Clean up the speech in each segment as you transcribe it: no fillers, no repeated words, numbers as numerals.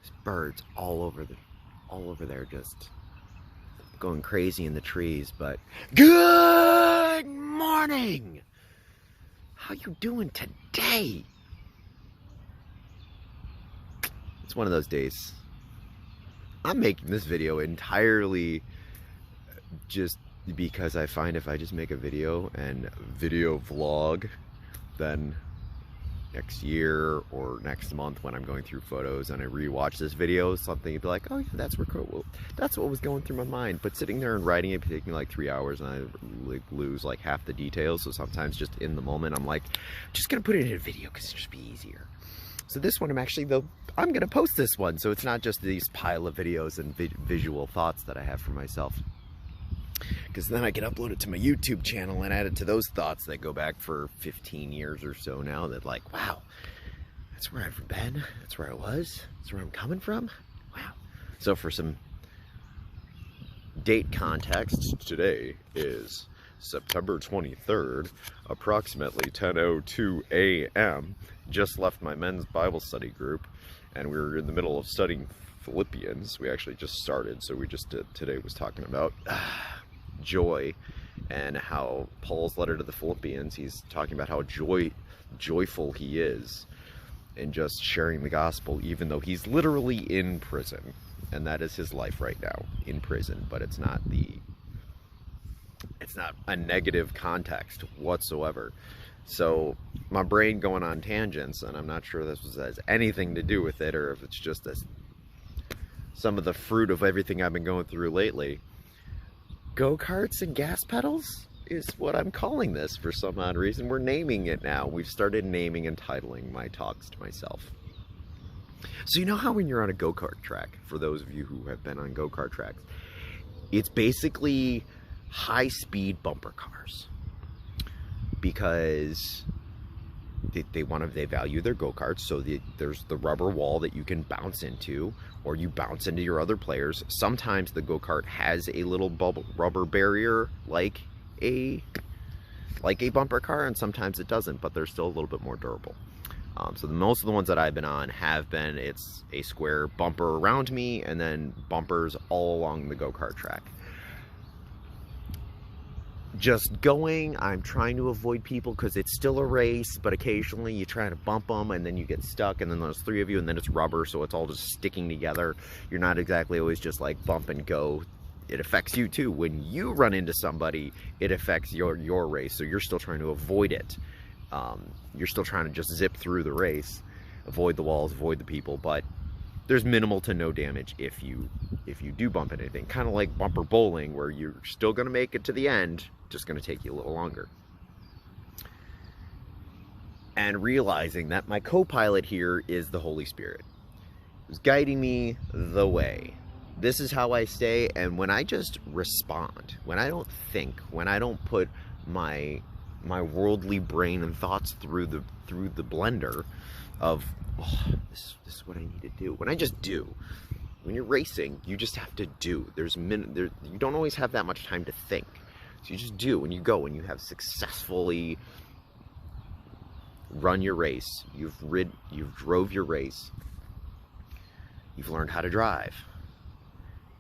There's birds all over there, just going crazy in the trees. But good morning. How you doing today? It's one of those days. I'm making this video entirely just because I find if I just make a video and video vlog, then next year or next month when I'm going through photos and I rewatch this video, something would be like, oh yeah, that's what was going through my mind. But sitting there and writing it takes me like 3 hours, and I like lose like half the details. So sometimes just in the moment, I'm like, I'm just gonna put it in a video because it'll just be easier. So this one, I'm gonna post this one, so it's not just these pile of videos and visual thoughts that I have for myself. Because then I can upload it to my YouTube channel and add it to those thoughts that go back for 15 years or so now, that like, wow, that's where I've been, that's where I was, that's where I'm coming from. Wow. So for some date context, today is September 23rd, approximately 10:02 a.m. Just left my men's Bible study group, and we were in the middle of studying Philippians. We actually just started, so we just did, today was talking about joy and how Paul's letter to the Philippians, he's talking about how joyful he is in just sharing the gospel, even though he's literally in prison, and that is his life right now, in prison. But it's not a negative context whatsoever. So my brain going on tangents, and I'm not sure this has anything to do with it, or if it's just some of the fruit of everything I've been going through lately. Go-karts and gas pedals is what I'm calling this for some odd reason. We're naming it now. We've started naming and titling my talks to myself. So you know how when you're on a go-kart track, for those of you who have been on go-kart tracks, it's basically high-speed bumper cars, because they value their go-karts. So there's the rubber wall that you can bounce into, or you bounce into your other players. Sometimes the go-kart has a little rubber barrier like a bumper car, and sometimes it doesn't, but they're still a little bit more durable. So most of the ones that I've been on it's a square bumper around me and then bumpers all along the go-kart track. Just going, I'm trying to avoid people because it's still a race, but occasionally you try to bump them and then you get stuck, and then there's three of you and then it's rubber, so it's all just sticking together. You're not exactly always just like bump and go. It affects you too. When you run into somebody, it affects your race, so you're still trying to avoid it. You're still trying to just zip through the race, avoid the walls, avoid the people, but there's minimal to no damage if you do bump into anything. Kind of like bumper bowling, where you're still going to make it to the end, just going to take you a little longer. And realizing that my co-pilot here is the Holy Spirit, who's guiding me the way. This is how I stay, and when I just respond, when I don't think, when I don't put my worldly brain and thoughts through the blender of, oh, this is what I need to do. When I just do. When you're racing, you just have to do. You don't always have that much time to think. So you just do, and you go, and you have successfully run your race. You've drove your race. You've learned how to drive.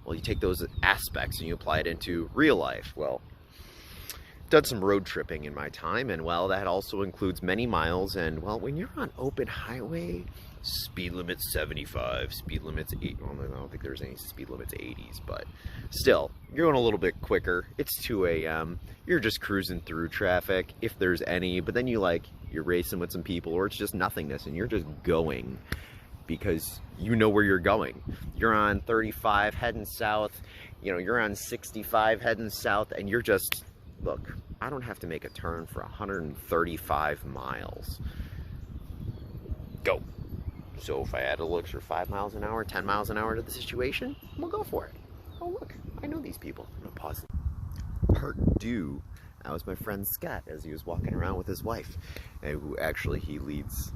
Well, you take those aspects and you apply it into real life. Well, done some road tripping in my time, and well, that also includes many miles. And well, when you're on open highway, speed limit's 75, speed limit's 8. Well, I don't think there's any speed limits 80s, but still, you're going a little bit quicker. It's 2 a.m. You're just cruising through traffic, if there's any, but then you're racing with some people, or it's just nothingness, and you're just going because you know where you're going. You're on 35 heading south, you're on 65 heading south, and you're just, look, I don't have to make a turn for 135 miles. Go. So if I add a little extra 5 miles an hour, 10 miles an hour to the situation, we'll go for it. Oh look, I know these people. I'm gonna pause it. Part 2, that was my friend Scott as he was walking around with his wife, who actually he leads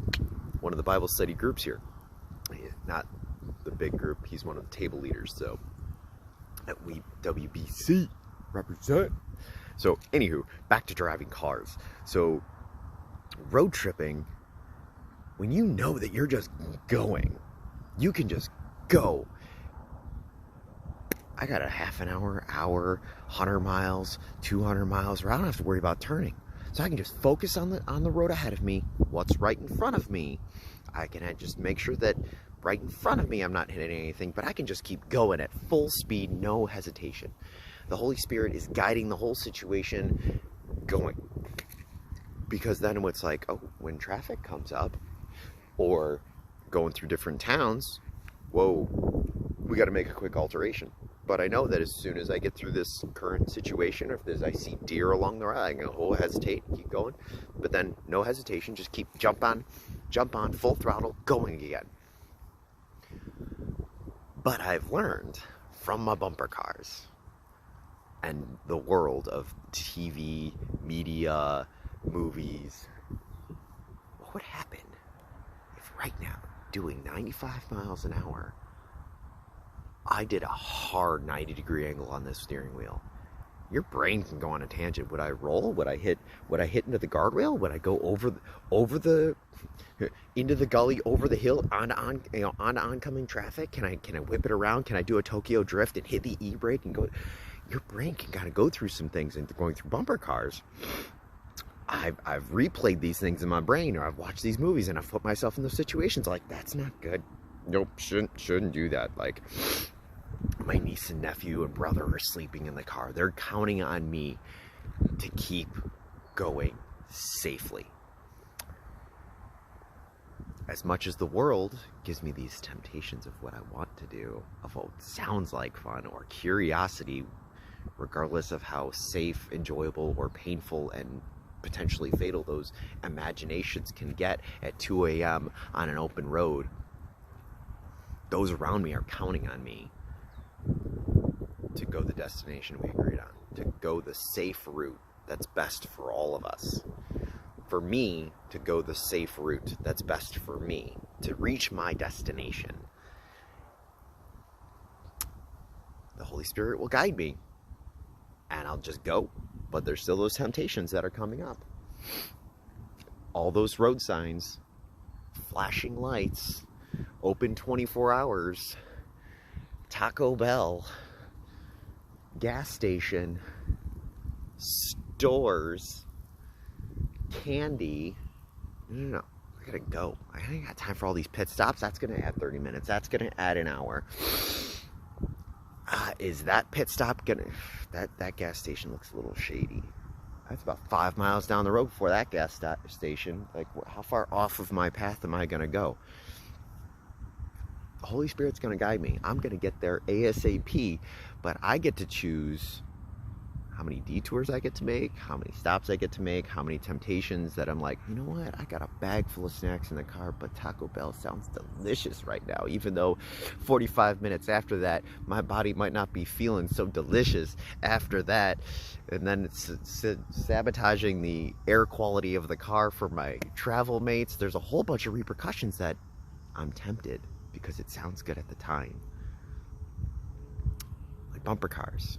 one of the Bible study groups here. Not the big group, he's one of the table leaders, so at WBC represent. So anywho, back to driving cars. So road tripping, when you know that you're just going, you can just go. I got a half an hour, 100 miles, 200 miles where I don't have to worry about turning. So I can just focus on the road ahead of me, what's right in front of me. I can just make sure that right in front of me I'm not hitting anything, but I can just keep going at full speed, no hesitation. The Holy Spirit is guiding the whole situation, going. Because then it's like, oh, when traffic comes up, or going through different towns, whoa, we got to make a quick alteration. But I know that as soon as I get through this current situation, or if I see deer along the road, I can go, hesitate, keep going. But then no hesitation, just keep jump on, full throttle, going again. But I've learned from my bumper cars and the world of TV, media, movies, what would happen if right now, doing 95 miles an hour, I did a hard 90-degree angle on this steering wheel? Your brain can go on a tangent. Would I roll? Would I hit into the guardrail? Would I go into the gully, over the hill, on oncoming traffic? Can I whip it around? Can I do a Tokyo drift and hit the e-brake and go? Your brain can kind of go through some things, and going through bumper cars. I've replayed these things in my brain, or I've watched these movies and I've put myself in those situations like, that's not good. Nope, shouldn't do that. Like, my niece and nephew and brother are sleeping in the car. They're counting on me to keep going safely. As much as the world gives me these temptations of what I want to do, of what sounds like fun, or curiosity, regardless of how safe, enjoyable, or painful and potentially fatal those imaginations can get at 2 a.m. on an open road, those around me are counting on me to go the destination we agreed on, to go the safe route that's best for all of us. For me to go the safe route that's best for me, to reach my destination. The Holy Spirit will guide me, and I'll just go. But there's still those temptations that are coming up. All those road signs, flashing lights, open 24 hours, Taco Bell, gas station, stores, candy. No, I gotta go. I ain't got time for all these pit stops. That's gonna add 30 minutes. That's gonna add an hour. Is that pit stop gonna... That gas station looks a little shady. That's about 5 miles down the road before that gas station. Like, how far off of my path am I gonna go? The Holy Spirit's gonna guide me. I'm gonna get there ASAP, but I get to choose how many detours I get to make, how many stops I get to make, how many temptations that I'm like, you know what, I got a bag full of snacks in the car, but Taco Bell sounds delicious right now, even though 45 minutes after that, my body might not be feeling so delicious after that, and then it's sabotaging the air quality of the car for my travel mates. There's a whole bunch of repercussions that I'm tempted because it sounds good at the time. Like bumper cars.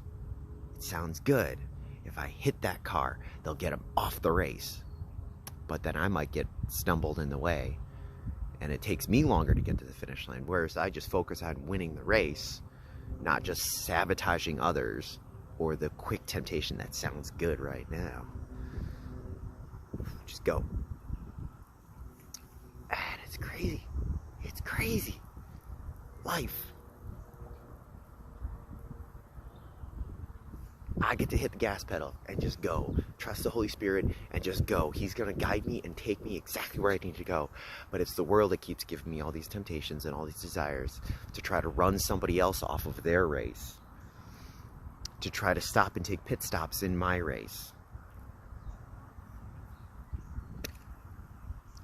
It sounds good. If I hit that car, they'll get them off the race. But then I might get stumbled in the way, and it takes me longer to get to the finish line. Whereas I just focus on winning the race, not just sabotaging others or the quick temptation that sounds good right now. Just go. And it's crazy. It's crazy. Life. I get to hit the gas pedal and just go. Trust the Holy Spirit and just go. He's going to guide me and take me exactly where I need to go. But it's the world that keeps giving me all these temptations and all these desires to try to run somebody else off of their race. To try to stop and take pit stops in my race.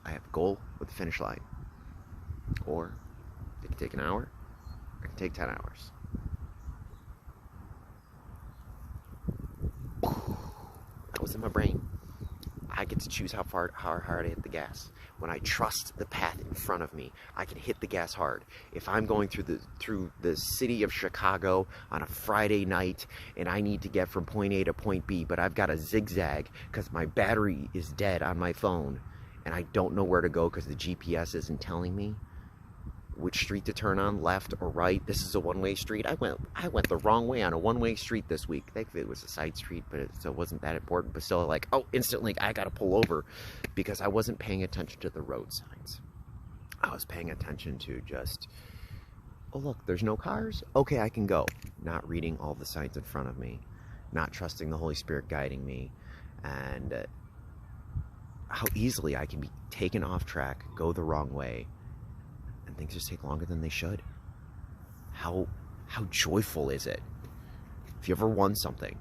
I have a goal with the finish line. Or it can take an hour. It can take 10 hours. That was in my brain. I get to choose how hard I hit the gas. When I trust the path in front of me, I can hit the gas hard. If I'm going through the city of Chicago on a Friday night and I need to get from point A to point B, but I've got a zigzag because my battery is dead on my phone and I don't know where to go because the GPS isn't telling me, which street to turn on, left or right. This is a one-way street. I went the wrong way on a one-way street this week. It was a side street, but so it wasn't that important. But still, like, oh, instantly I got to pull over because I wasn't paying attention to the road signs. I was paying attention to just, oh, look, there's no cars. Okay, I can go. Not reading all the signs in front of me, not trusting the Holy Spirit guiding me, and how easily I can be taken off track, go the wrong way, and things just take longer than they should. How joyful is it? If you ever won something,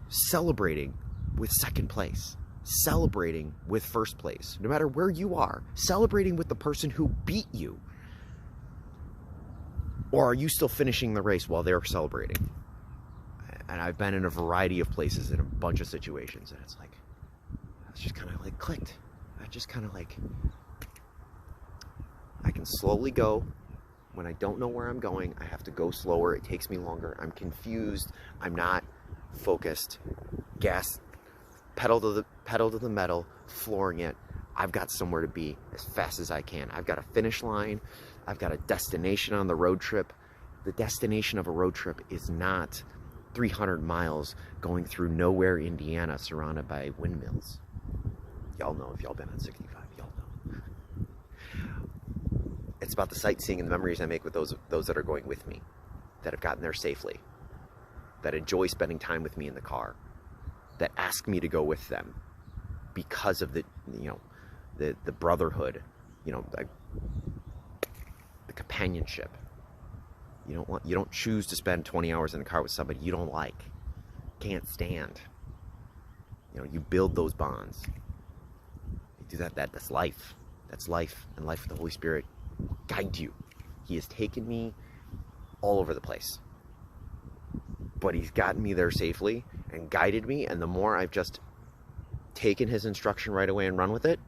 celebrating with second place, celebrating with first place, no matter where you are, celebrating with the person who beat you. Or are you still finishing the race while they're celebrating? And I've been in a variety of places in a bunch of situations, and it's like, it's just kind of like clicked. I just kind of like, I can slowly go. When I don't know where I'm going, I have to go slower. It takes me longer. I'm confused. I'm not focused. Gas, pedal to the metal, flooring it. I've got somewhere to be as fast as I can. I've got a finish line. I've got a destination on the road trip. The destination of a road trip is not 300 miles going through nowhere, Indiana, surrounded by windmills. Y'all know, if y'all been on 65, y'all know. It's about the sightseeing and the memories I make with those that are going with me, that have gotten there safely, that enjoy spending time with me in the car, that ask me to go with them because of the brotherhood, the companionship. You don't choose to spend 20 hours in a car with somebody you don't like, can't stand. You build those bonds. You do that. That's life. That's life, and life with the Holy Spirit guide you. He has taken me all over the place, but He's gotten me there safely and guided me. And the more I've just taken His instruction right away and run with it,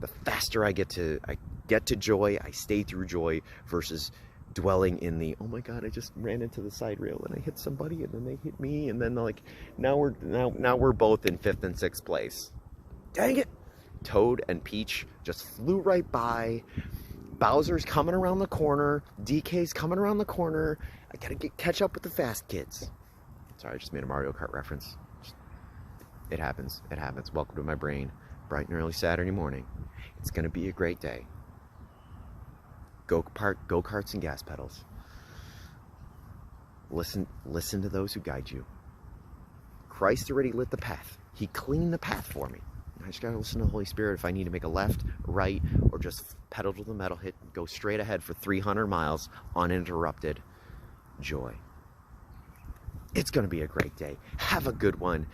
the faster I get to joy. I stay through joy versus dwelling in the, oh my God, I just ran into the side rail and I hit somebody and then they hit me, and then they're like, now we're both in 5th and 6th place. Dang it! Toad and Peach just flew right by. Bowser's coming around the corner. DK's coming around the corner. I gotta catch up with the fast kids. Sorry, I just made a Mario Kart reference. It happens. It happens. Welcome to my brain. Bright and early Saturday morning. It's gonna be a great day. Go Karts and Gas Pedals. Listen to those who guide you. Christ already lit the path. He cleaned the path for me. I just gotta listen to the Holy Spirit if I need to make a left, right, or just pedal to the metal, go straight ahead for 300 miles uninterrupted. Joy. It's gonna be a great day. Have a good one.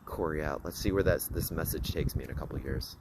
Corey out. Let's see where this message takes me in a couple years.